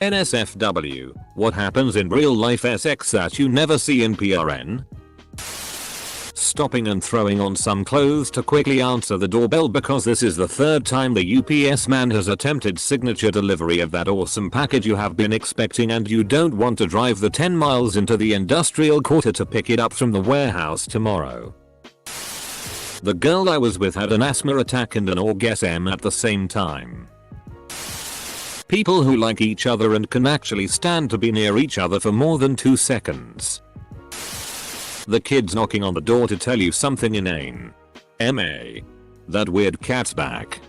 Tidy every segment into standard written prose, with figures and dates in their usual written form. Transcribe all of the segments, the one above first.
NSFW, what happens in real life SX that you never see in PRN? Stopping and throwing on some clothes to quickly answer the doorbell because this is the third time the UPS man has attempted signature delivery of that awesome package you have been expecting, and you don't want to drive the 10 miles into the industrial quarter to pick it up from the warehouse tomorrow. The girl I was with had an asthma attack and an orgasm at the same time. People who like each other and can actually stand to be near each other for more than 2 seconds. The kid's knocking on the door to tell you something inane. MA. That weird cat's back.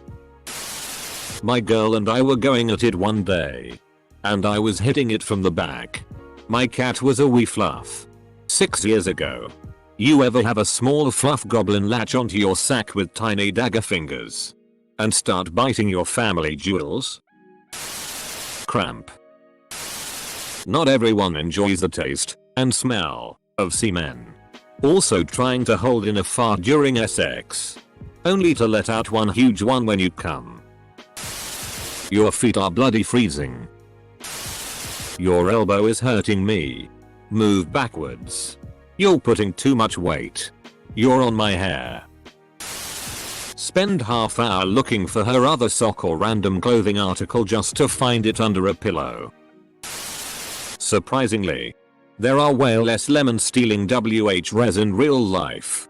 My girl and I were going at it one day. And I was hitting it from the back. My cat was a wee fluff. 6 years ago. You ever have a small fluff goblin latch onto your sack with tiny dagger fingers? And start biting your family jewels? Cramp. Not everyone enjoys the taste and smell of semen. Also trying to hold in a fart during sex. Only to let out one huge one when you come. Your feet are bloody freezing. Your elbow is hurting me. Move backwards. You're putting too much weight. You're on my hair. Spend half hour looking for her other sock or random clothing article just to find it under a pillow. Surprisingly, there are way less lemon stealing WHREs in real life.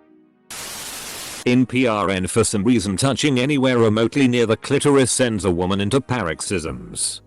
In PRN, for some reason, touching anywhere remotely near the clitoris sends a woman into paroxysms.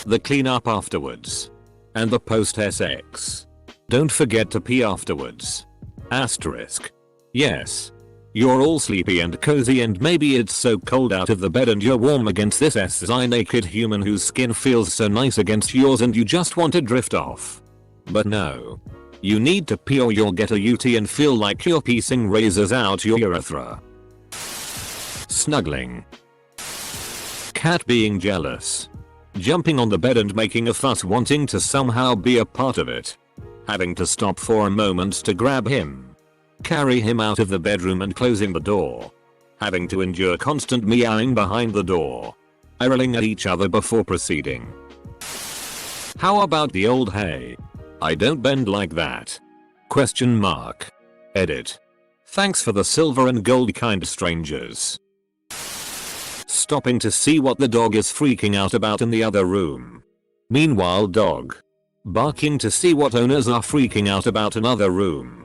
The cleanup afterwards. And the post-sex. Don't forget to pee afterwards. Asterisk. Yes. You're all sleepy and cozy, and maybe it's so cold out of the bed and you're warm against this SI naked human whose skin feels so nice against yours and you just want to drift off. But no. You need to pee or you'll get a UT and feel like you're piecing razors out your urethra. Snuggling. Cat being jealous. Jumping on the bed and making a fuss, wanting to somehow be a part of it. Having to stop for a moment to grab him. Carry him out of the bedroom and closing the door. Having to endure constant meowing behind the door. IRLing at each other before proceeding. How about the old hey? I don't bend like that. Question mark. Edit. Thanks for the silver and gold, kind strangers. Stopping to see what the dog is freaking out about in the other room. Meanwhile, dog. Barking to see what owners are freaking out about in other room.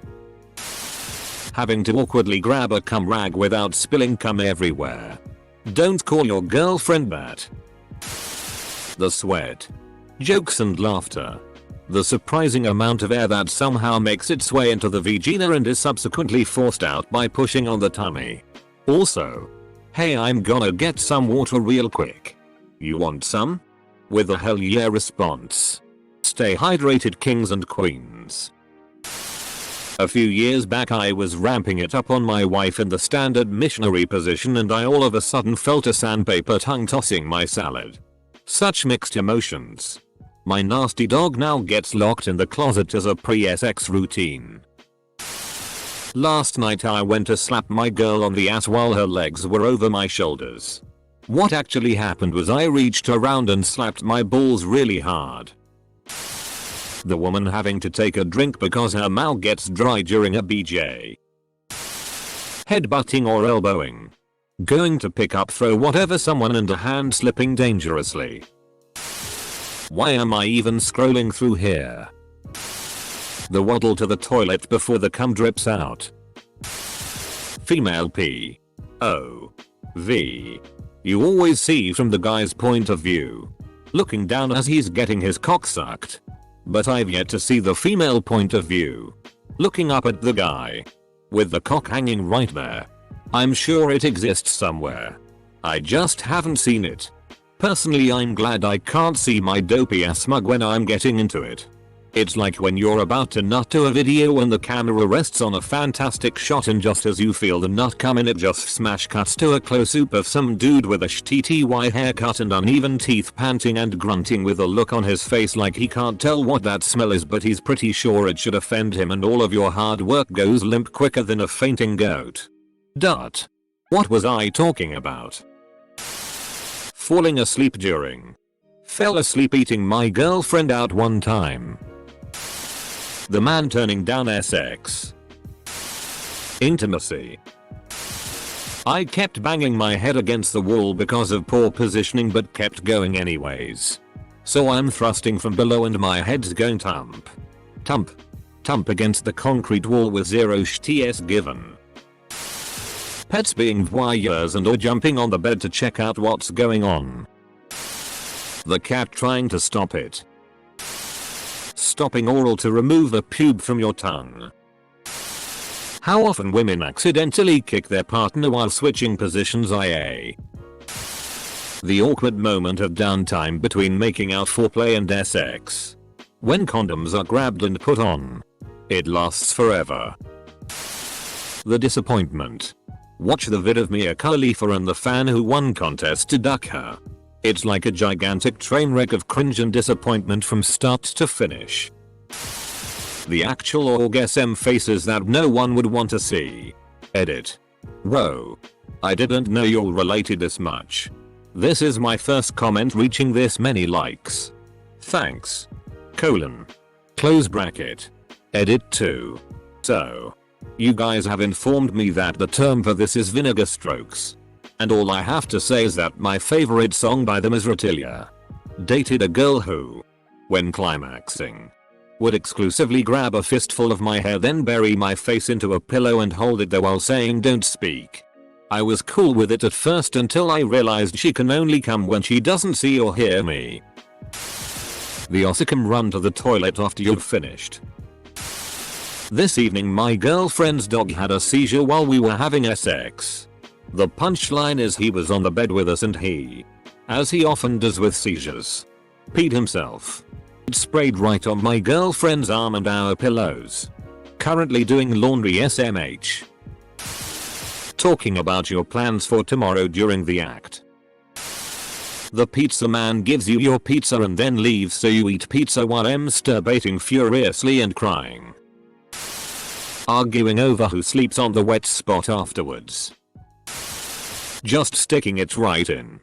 Having to awkwardly grab a cum rag without spilling cum everywhere. Don't call your girlfriend that. The sweat. Jokes and laughter. The surprising amount of air that somehow makes its way into the vagina and is subsequently forced out by pushing on the tummy. Also, hey, I'm gonna get some water real quick. You want some? With a hell yeah response. Stay hydrated, kings and queens. A few years back I was ramping it up on my wife in the standard missionary position and I all of a sudden felt a sandpaper tongue tossing my salad. Such mixed emotions. My nasty dog now gets locked in the closet as a pre-sex routine. Last night I went to slap my girl on the ass while her legs were over my shoulders. What actually happened was I reached around and slapped my balls really hard. The woman having to take a drink because her mouth gets dry during a BJ. Headbutting or elbowing. Going to pick up, throw whatever someone and a hand slipping dangerously. Why am I even scrolling through here? The waddle to the toilet before the cum drips out. Female P. O. V. You always see from the guy's point of view. Looking down as he's getting his cock sucked. But I've yet to see the female point of view. Looking up at the guy. With the cock hanging right there. I'm sure it exists somewhere. I just haven't seen it. Personally, I'm glad I can't see my dopey ass mug when I'm getting into it. It's like when you're about to nut to a video and the camera rests on a fantastic shot and just as you feel the nut come in it just smash cuts to a close-up of some dude with a shitty haircut and uneven teeth panting and grunting with a look on his face like he can't tell what that smell is but he's pretty sure it should offend him, and all of your hard work goes limp quicker than a fainting goat. What was I talking about? Falling asleep during. Fell asleep eating my girlfriend out one time. The man turning down sex. Intimacy. I kept banging my head against the wall because of poor positioning but kept going anyways. So I'm thrusting from below and my head's going thump. Thump. Thump against the concrete wall with zero shts given. Pets being voyeurs and or jumping on the bed to check out what's going on. The cat trying to stop it. Stopping oral to remove the pube from your tongue. How often women accidentally kick their partner while switching positions, IA. The awkward moment of downtime between making out foreplay and sex. When condoms are grabbed and put on. It lasts forever. The disappointment. Watch the vid of Mia Khalifa and the fan who won contest to duck her. It's like a gigantic train wreck of cringe and disappointment from start to finish. The actual orgasm faces that no one would want to see. Edit. Whoa. I didn't know you're related this much. This is my first comment reaching this many likes. Thanks. Close bracket. Edit 2. So. You guys have informed me that the term for this is vinegar strokes. And all I have to say is that my favorite song by them is Rotilia. Dated a girl who, when climaxing, would exclusively grab a fistful of my hair then bury my face into a pillow and hold it there while saying don't speak. I was cool with it at first until I realized she can only come when she doesn't see or hear me. The ossicum run to the toilet after you've finished. This evening my girlfriend's dog had a seizure while we were having sex. The punchline is he was on the bed with us and he, as he often does with seizures, peed himself. It sprayed right on my girlfriend's arm and our pillows. Currently doing laundry SMH. Talking about your plans for tomorrow during the act. The pizza man gives you your pizza and then leaves so you eat pizza while masturbating furiously and crying. Arguing over who sleeps on the wet spot afterwards. Just sticking it right in.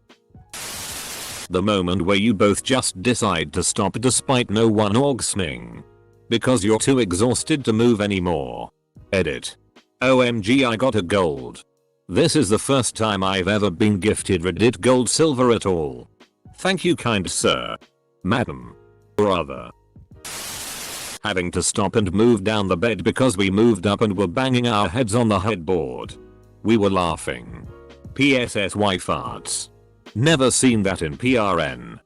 The moment where you both just decide to stop despite no one orgasming. Because you're too exhausted to move anymore. Edit. OMG, I got a gold. This is the first time I've ever been gifted Reddit gold silver at all. Thank you kind sir. Madam. Or other. Having to stop and move down the bed because we moved up and were banging our heads on the headboard. We were laughing. PSSY farts. Never seen that in PRN.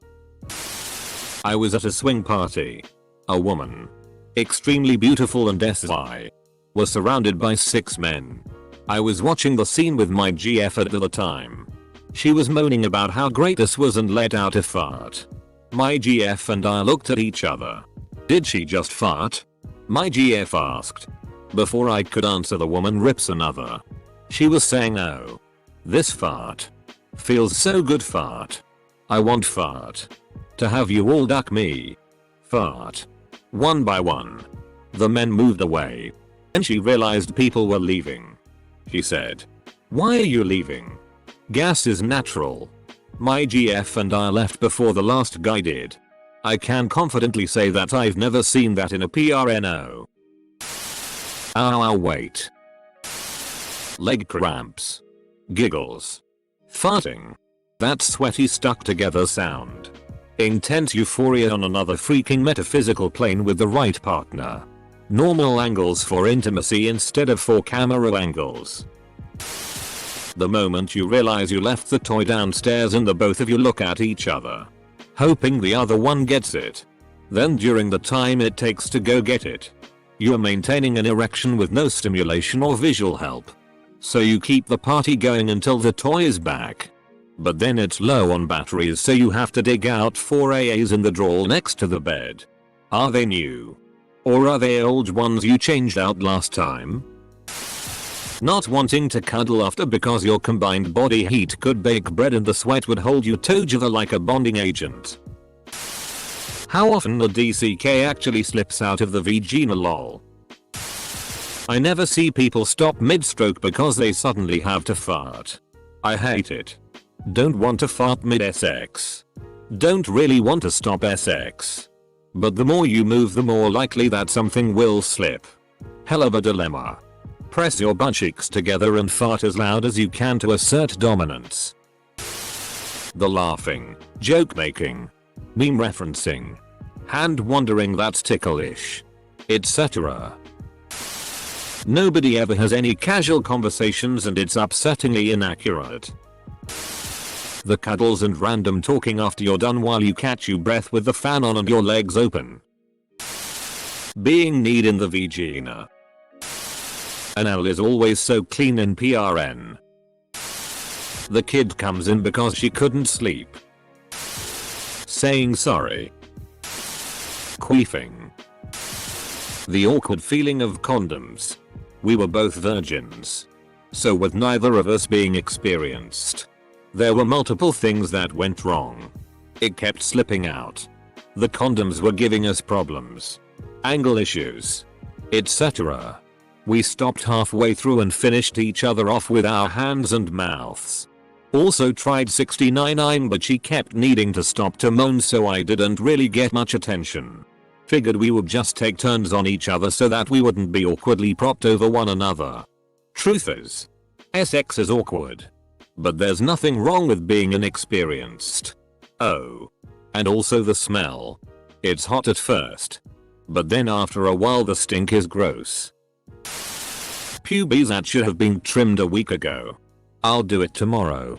I was at a swing party. A woman, extremely beautiful and SI, was surrounded by 6 men. I was watching the scene with my GF at the time. She was moaning about how great this was and let out a fart. My GF and I looked at each other. Did she just fart? My GF asked. Before I could answer, the woman rips another. She was saying, oh. This fart. Feels so good fart. I want fart. To have you all duck me. Fart. One by one. The men moved away. And she realized people were leaving. She said, why are you leaving? Gas is natural. My GF and I left before the last guy did. I can confidently say that I've never seen that in a PRNO. Ow, wait. Leg cramps. Giggles. Farting. That sweaty stuck together sound. Intense euphoria on another freaking metaphysical plane with the right partner. Normal angles for intimacy instead of 4 camera angles. The moment you realize you left the toy downstairs and the both of you look at each other. Hoping the other one gets it. Then during the time it takes to go get it. You're maintaining an erection with no stimulation or visual help. So you keep the party going until the toy is back. But then it's low on batteries so you have to dig out 4 AAs in the drawer next to the bed. Are they new? Or are they old ones you changed out last time? Not wanting to cuddle after because your combined body heat could bake bread and the sweat would hold you together like a bonding agent. How often the DCK actually slips out of the vagina lol. I never see people stop mid-stroke because they suddenly have to fart. I hate it. Don't want to fart mid-sex. Don't really want to stop sex. But the more you move, the more likely that something will slip. Hell of a dilemma. Press your butt cheeks together and fart as loud as you can to assert dominance. The laughing, joke making, meme referencing, hand wandering that's ticklish, etc. Nobody ever has any casual conversations and it's upsettingly inaccurate. The cuddles and random talking after you're done while you catch your breath with the fan on and your legs open. Being kneed in the vagina. Anal is always so clean in PRN. The kid comes in because she couldn't sleep. Saying sorry. Queefing. The awkward feeling of condoms. We were both virgins. So with neither of us being experienced, there were multiple things that went wrong. It kept slipping out. The condoms were giving us problems. Angle issues. etc. We stopped halfway through and finished each other off with our hands and mouths. Also tried 69 but she kept needing to stop to moan, so I didn't really get much attention. Figured we would just take turns on each other so that we wouldn't be awkwardly propped over one another. Truth is, sex is awkward. But there's nothing wrong with being inexperienced. Oh. And also the smell. It's hot at first. But then after a while the stink is gross. Pubes that should have been trimmed a week ago. I'll do it tomorrow.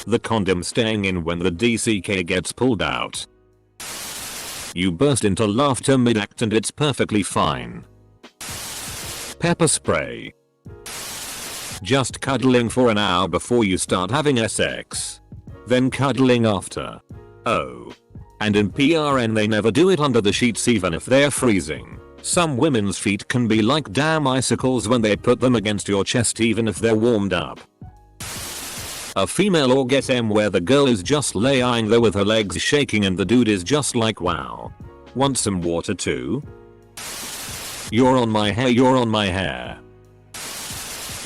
The condom staying in when the DCK gets pulled out. You burst into laughter mid-act and it's perfectly fine. Pepper spray. Just cuddling for an hour before you start having sex. Then cuddling after. Oh. And in PRN they never do it under the sheets even if they're freezing. Some women's feet can be like damn icicles when they put them against your chest even if they're warmed up. A female orgasm where the girl is just laying there with her legs shaking and the dude is just like, wow. Want some water too? You're on my hair, you're on my hair.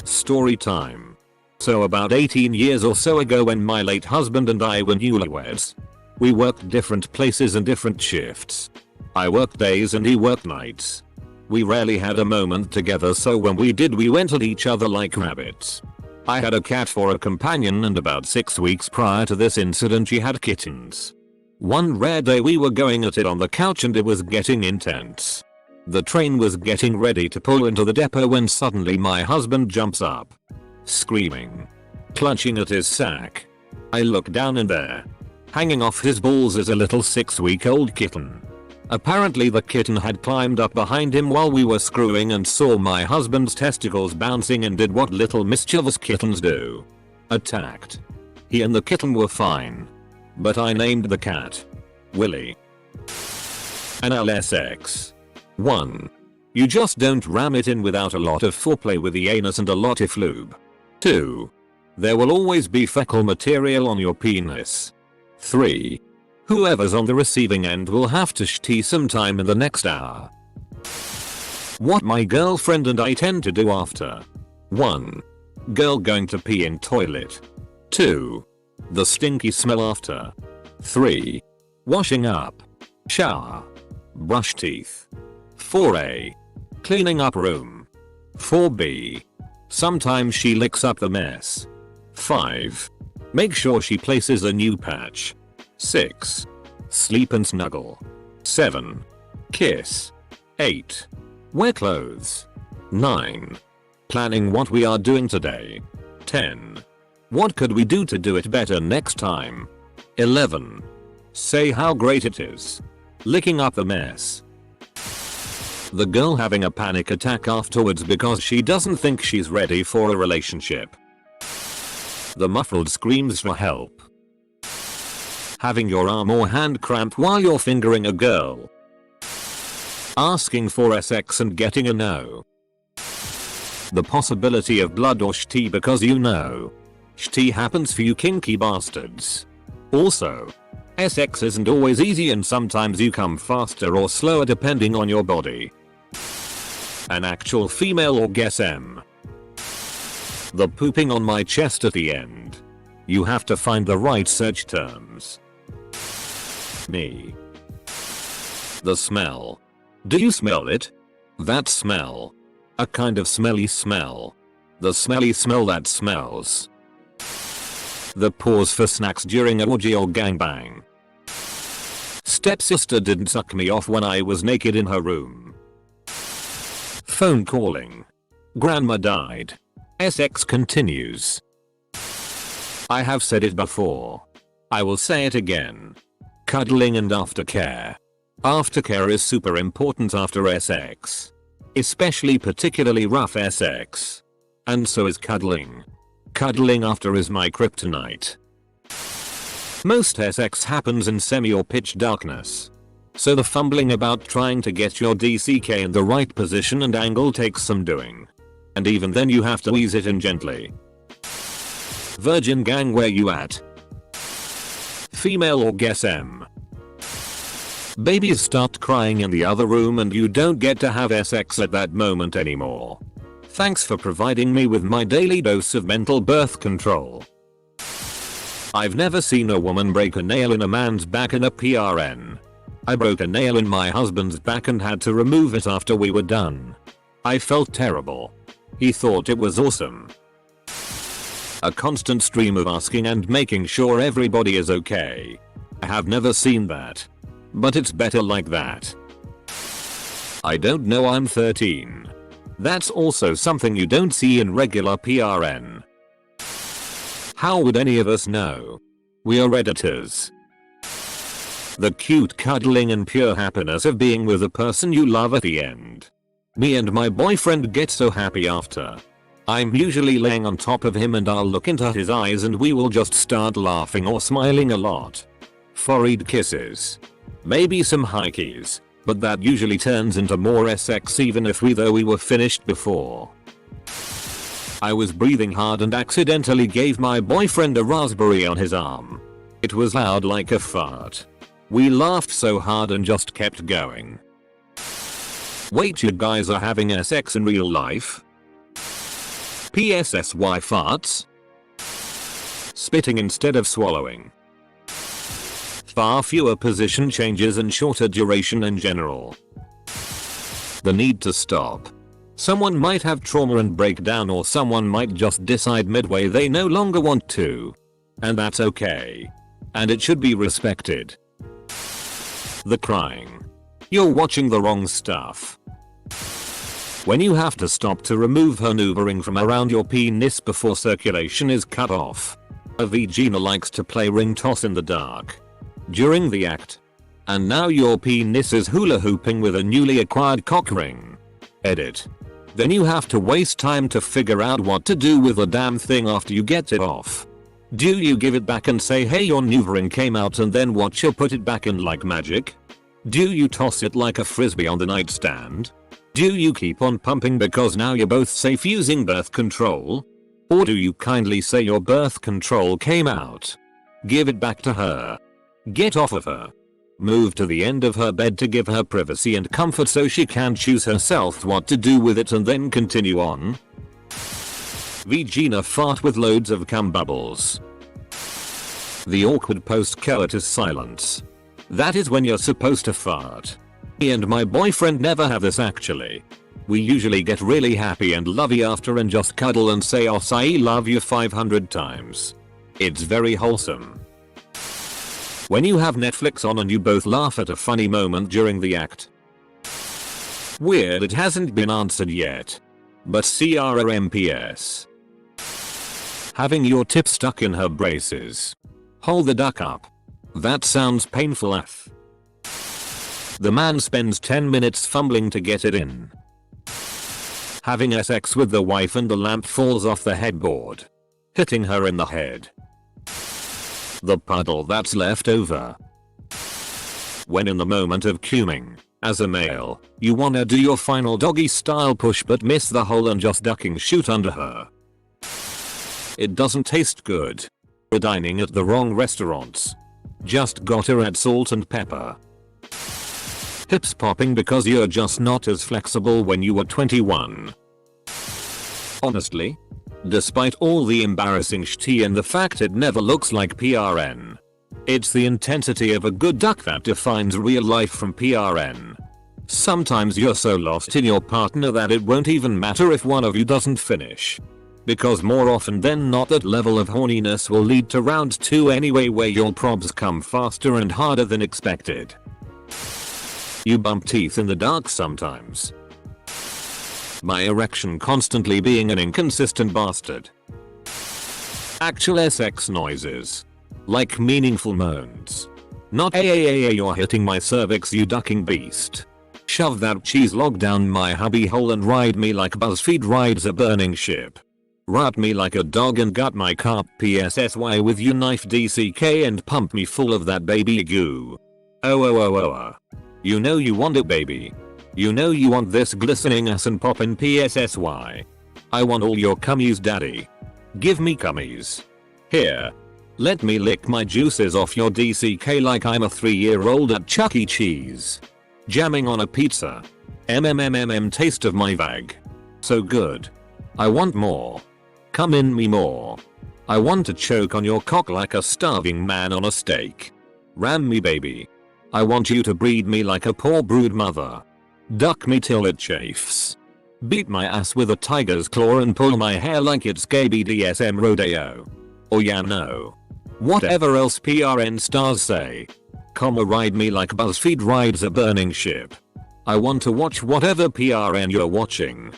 Story time. So about 18 years or so ago when my late husband and I were newlyweds, we worked different places and different shifts. I worked days and he worked nights. We rarely had a moment together, so when we did we went at each other like rabbits. I had a cat for a companion and about 6 weeks prior to this incident she had kittens. One rare day we were going at it on the couch and it was getting intense. The train was getting ready to pull into the depot when suddenly my husband jumps up. Screaming. Clutching at his sack. I look down and there, hanging off his balls, is a little 6-week-old kitten. Apparently the kitten had climbed up behind him while we were screwing and saw my husband's testicles bouncing and did what little mischievous kittens do. Attacked. He and the kitten were fine. But I named the cat Willy. Anal sex. 1. You just don't ram it in without a lot of foreplay with the anus and a lot of lube. 2. There will always be fecal material on your penis. 3. Whoever's on the receiving end will have to sh-tee sometime in the next hour. What my girlfriend and I tend to do after. 1. Girl going to pee in toilet. 2. The stinky smell after. 3. Washing up. Shower. Brush teeth. 4A. Cleaning up room. 4B. Sometimes she licks up the mess. 5. Make sure she places a new patch. 6. Sleep and snuggle. 7. Kiss. 8. Wear clothes. 9. Planning what we are doing today. 10. What could we do to do it better next time? 11. Say how great it is. Licking up the mess. The girl having a panic attack afterwards because she doesn't think she's ready for a relationship. The muffled screams for help. Having your arm or hand cramped while you're fingering a girl. Asking for sex and getting a no. The possibility of blood or sh-tee because you know. Sh-tee happens for you kinky bastards. Also, sex isn't always easy and sometimes you come faster or slower depending on your body. An actual female orgasm. The pooping on my chest at the end. You have to find the right search terms. Me. The smell. Do you smell it? That smell. A kind of smelly smell. The smelly smell that smells. The pause for snacks during an orgy or gangbang. Stepsister didn't suck me off when I was naked in her room. Phone calling. Grandma died. SX continues. I have said it before. I will say it again. Cuddling and aftercare. Aftercare is super important after SX. Especially particularly rough SX. And so is cuddling. Cuddling after is my kryptonite. Most SX happens in semi or pitch darkness. So the fumbling about trying to get your DCK in the right position and angle takes some doing. And even then you have to ease it in gently. Virgin gang, where you at? Female or guess M. Babies start crying in the other room and you don't get to have SX at that moment anymore. Thanks for providing me with my daily dose of mental birth control. I've never seen a woman break a nail in a man's back in a PRN. I broke a nail in my husband's back and had to remove it after we were done. I felt terrible. He thought it was awesome. A constant stream of asking and making sure everybody is okay. I have never seen that. But it's better like that. I don't know, I'm 13. That's also something you don't see in regular PRN. How would any of us know? We are Redditors. The cute cuddling and pure happiness of being with the person you love at the end. Me and my boyfriend get so happy after. I'm usually laying on top of him and I'll look into his eyes and we will just start laughing or smiling a lot. Forehead kisses. Maybe some high keys, but that usually turns into more SX even if we were finished before. I was breathing hard and accidentally gave my boyfriend a raspberry on his arm. It was loud like a fart. We laughed so hard and just kept going. Wait, you guys are having SX in real life? PSSY farts? Spitting instead of swallowing. Far fewer position changes and shorter duration in general. The need to stop. Someone might have trauma and break down, or someone might just decide midway they no longer want to. And that's okay. And it should be respected. The crying. You're watching the wrong stuff. When you have to stop to remove hoovering from around your penis before circulation is cut off. A vagina likes to play ring toss in the dark. During the act. And now your penis is hula hooping with a newly acquired cock ring. Edit. Then you have to waste time to figure out what to do with the damn thing after you get it off. Do you give it back and say, hey, your new ring came out, and then watch you put it back in like magic? Do you toss it like a frisbee on the nightstand? Do you keep on pumping because now you're both safe using birth control? Or do you kindly say your birth control came out? Give it back to her. Get off of her. Move to the end of her bed to give her privacy and comfort so she can choose herself what to do with it, and then continue on. Vagina fart with loads of cum bubbles. The awkward post-coitus silence. That is when you're supposed to fart. Me and my boyfriend never have this actually. We usually get really happy and lovey after and just cuddle and say "Oh, I love you" 500 times. It's very wholesome. When you have Netflix on and you both laugh at a funny moment during the act. Weird, it hasn't been answered yet. But CRMPS. Having your tip stuck in her braces. Hold the duck up. That sounds painful AF. The man spends 10 minutes fumbling to get it in. Having sex with the wife and the lamp falls off the headboard. Hitting her in the head. The puddle that's left over. When in the moment of cuming, as a male, you wanna do your final doggy style push but miss the hole and just ducking shoot under her. It doesn't taste good. We're dining at the wrong restaurants. Just got her at salt and pepper. Hips popping because you're just not as flexible when you were 21. Honestly, despite all the embarrassing shit and the fact it never looks like PRN, It's the intensity of a good duck that defines real life from PRN. Sometimes you're so lost in your partner that it won't even matter if one of you doesn't finish. Because more often than not that level of horniness will lead to round 2 anyway, where your probs come faster and harder than expected. You bump teeth in the dark sometimes. My erection constantly being an inconsistent bastard. Actual sex noises. Like meaningful moans. Not a you're hitting my cervix you ducking beast. Shove that cheese log down my hubby hole and ride me like BuzzFeed rides a burning ship. Rat me like a dog and gut my carp PSSY with you knife DCK and pump me full of that baby goo. Oh. You know you want it, baby. You know you want this glistening ass and poppin' PSSY. I want all your cummies, daddy. Give me cummies. Here. Let me lick my juices off your DCK like I'm a 3-year-old at Chuck E. Cheese. Jamming on a pizza. Taste of my vag. So good. I want more. Come in me more. I want to choke on your cock like a starving man on a steak. Ram me, baby. I want you to breed me like a poor brood mother. Duck me till it chafes. Beat my ass with a tiger's claw and pull my hair like it's gay BDSM rodeo. Or yeah, no. Whatever else PRN stars say. Ride me like BuzzFeed rides a burning ship. I want to watch whatever PRN you're watching.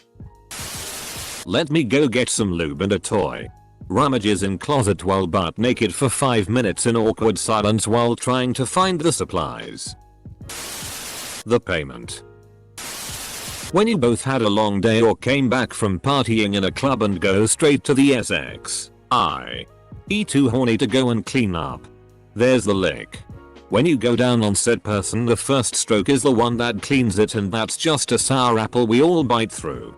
Let me go get some lube and a toy. Rummages in closet while butt naked for 5 minutes in awkward silence while trying to find the supplies. The payment. When you both had a long day or came back from partying in a club and go straight to the SX. Too horny to go and clean up. There's the lick. When you go down on said person, the first stroke is the one that cleans it, and that's just a sour apple we all bite through.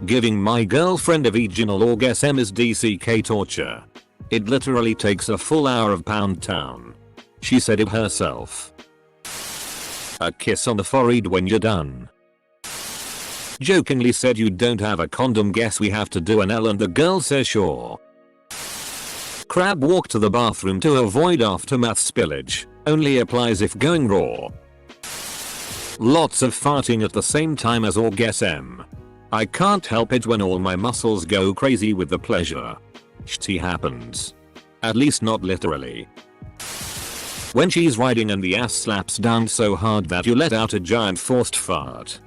Giving my girlfriend a vaginal orgasm is DCK torture. It literally takes a full hour of Pound Town. She said it herself. A kiss on the forehead when you're done. Jokingly said you don't have a condom, guess we have to do an L, and the girl says sure. Crab walk to the bathroom to avoid aftermath spillage. Only applies if going raw. Lots of farting at the same time as orgasm. I can't help it when all my muscles go crazy with the pleasure. Shit happens. At least not literally. When she's riding and the ass slaps down so hard that you let out a giant forced fart.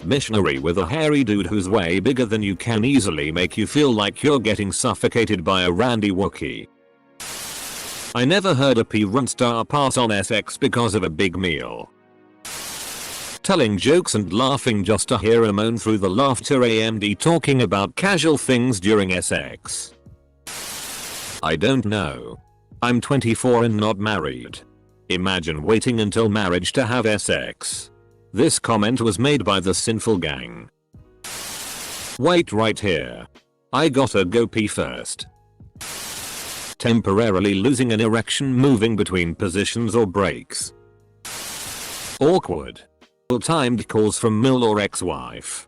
Missionary with a hairy dude who's way bigger than you can easily make you feel like you're getting suffocated by a randy Wookie. I never heard a P-run star pass on SX because of a big meal. Telling jokes and laughing just to hear a moan through the laughter, AMD talking about casual things during SX. I don't know. I'm 24 and not married. Imagine waiting until marriage to have SX. This comment was made by the Sinful Gang. Wait right here. I gotta go pee first. Temporarily losing an erection moving between positions or breaks. Awkward. Timed calls from Mill or ex-wife.